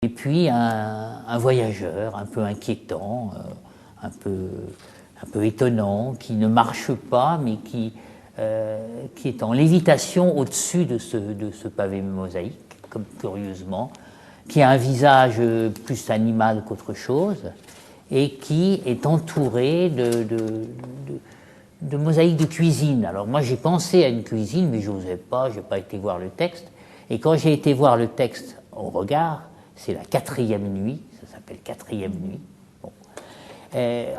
Et puis un voyageur un peu inquiétant, un peu étonnant, qui ne marche pas, mais qui est en lévitation au-dessus de ce pavé mosaïque, comme curieusement, qui a un visage plus animal qu'autre chose, et qui est entouré de mosaïques de cuisine. Alors moi j'ai pensé à une cuisine, mais je n'osais pas, je n'ai pas été voir le texte. Et quand j'ai été voir le texte au regard, c'est la 4e nuit, ça s'appelle 4e nuit. Bon.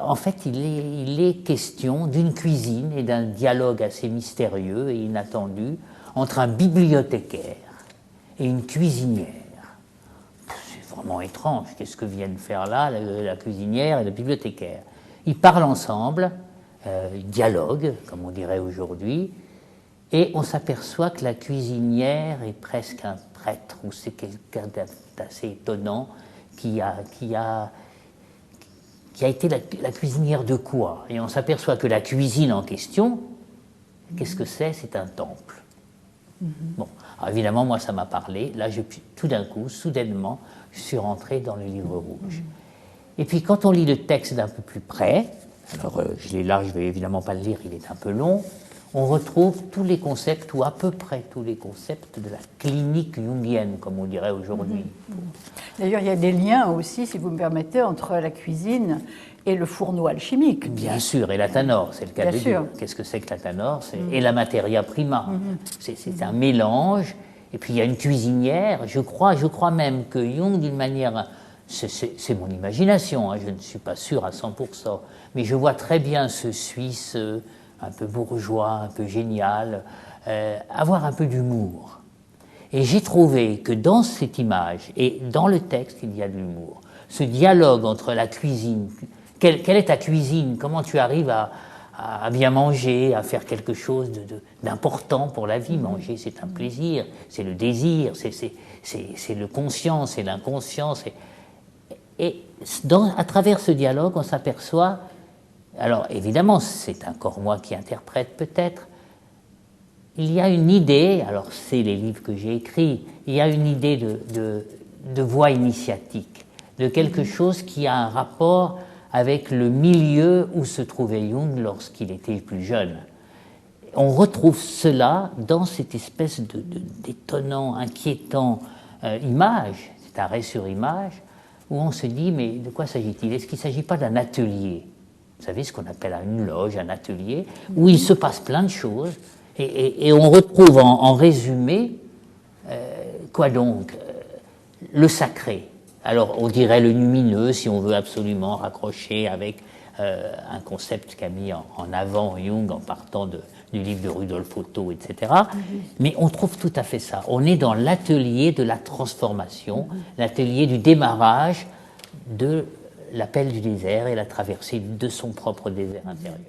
En fait, il est question d'une cuisine et d'un dialogue assez mystérieux et inattendu entre un bibliothécaire et une cuisinière. C'est vraiment étrange, qu'est-ce que viennent faire là la cuisinière et le bibliothécaire? Ils parlent ensemble, ils dialoguent, comme on dirait aujourd'hui, et on s'aperçoit que la cuisinière est presque un prêtre, ou c'est quelqu'un d'assez étonnant qui a été la cuisinière de quoi? Et on s'aperçoit que la cuisine en question, qu'est-ce que c'est? C'est un temple. Bon, alors évidemment, moi, ça m'a parlé. Là, tout d'un coup, soudainement, je suis rentré dans le livre rouge. Et puis, quand on lit le texte d'un peu plus près, alors je l'ai là, je ne vais évidemment pas le lire, il est un peu long, on retrouve tous les concepts, ou à peu près tous les concepts de la clinique jungienne, comme on dirait aujourd'hui. D'ailleurs, il y a des liens aussi, si vous me permettez, entre la cuisine et le fourneau alchimique. Bien sûr, et la tanor, c'est le cas de dire. Qu'est-ce que c'est que la tanor? Et la materia prima. C'est un mélange. Et puis il y a une cuisinière. Je crois même que Jung, d'une manière... C'est mon imagination, hein, je ne suis pas sûr à 100%. Mais je vois très bien ce Suisse un peu bourgeois, un peu génial, avoir un peu d'humour. Et j'ai trouvé que dans cette image, et dans le texte, il y a de l'humour. Ce dialogue entre la cuisine... Quelle est ta cuisine? Comment tu arrives à bien manger, à faire quelque chose d'important pour la vie? Manger, c'est un plaisir, c'est le désir, c'est le conscient, c'est l'inconscient. Et à travers ce dialogue, on s'aperçoit... Alors, évidemment, c'est encore moi qui interprète peut-être. Il y a une idée, alors c'est les livres que j'ai écrits, il y a une idée de voie initiatique, de quelque chose qui a un rapport avec le milieu où se trouvait Jung lorsqu'il était plus jeune. On retrouve cela dans cette espèce d'étonnant, inquiétant image, c'est arrêt sur image, où on se dit, mais de quoi s'agit-il? Est-ce qu'il ne s'agit pas d'un atelier? Vous savez, ce qu'on appelle une loge, un atelier, où il se passe plein de choses, et on retrouve en résumé, quoi donc? Le sacré. Alors, on dirait le lumineux, si on veut absolument raccrocher avec un concept qu'a mis en avant Jung en partant du livre de Rudolf Otto, etc. Mais on trouve tout à fait ça. On est dans l'atelier de la transformation, l'atelier du démarrage de l'appel du désert et la traversée de son propre désert intérieur.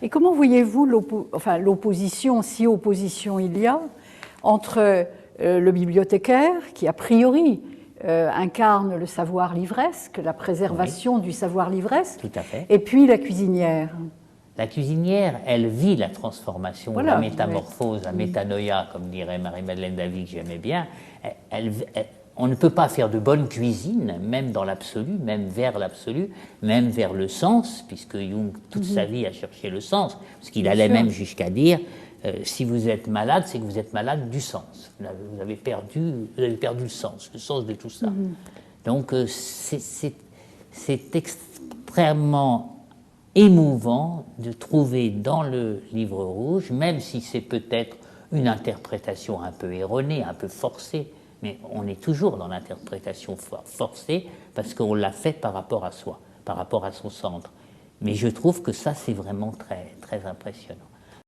Et comment voyez-vous l'opposition, si opposition il y a, entre le bibliothécaire, qui a priori incarne le savoir livresque, la préservation du savoir livresque, tout à fait. Et puis la cuisinière? La cuisinière, elle vit la transformation, voilà, la métamorphose, la métanoïa, comme dirait Marie-Madeleine Davy, que j'aimais bien. On ne peut pas faire de bonne cuisine, même dans l'absolu, même vers l'absolu, même vers le sens, puisque Jung, toute sa vie, a cherché le sens, parce qu'il allait même jusqu'à dire si vous êtes malade, c'est que vous êtes malade du sens. Vous avez perdu le sens de tout ça. Donc c'est extrêmement émouvant de trouver dans le livre rouge, même si c'est peut-être une interprétation un peu erronée, un peu forcée, mais on est toujours dans l'interprétation forcée parce qu'on l'a fait par rapport à soi, par rapport à son centre. Mais je trouve que ça, c'est vraiment très, très impressionnant.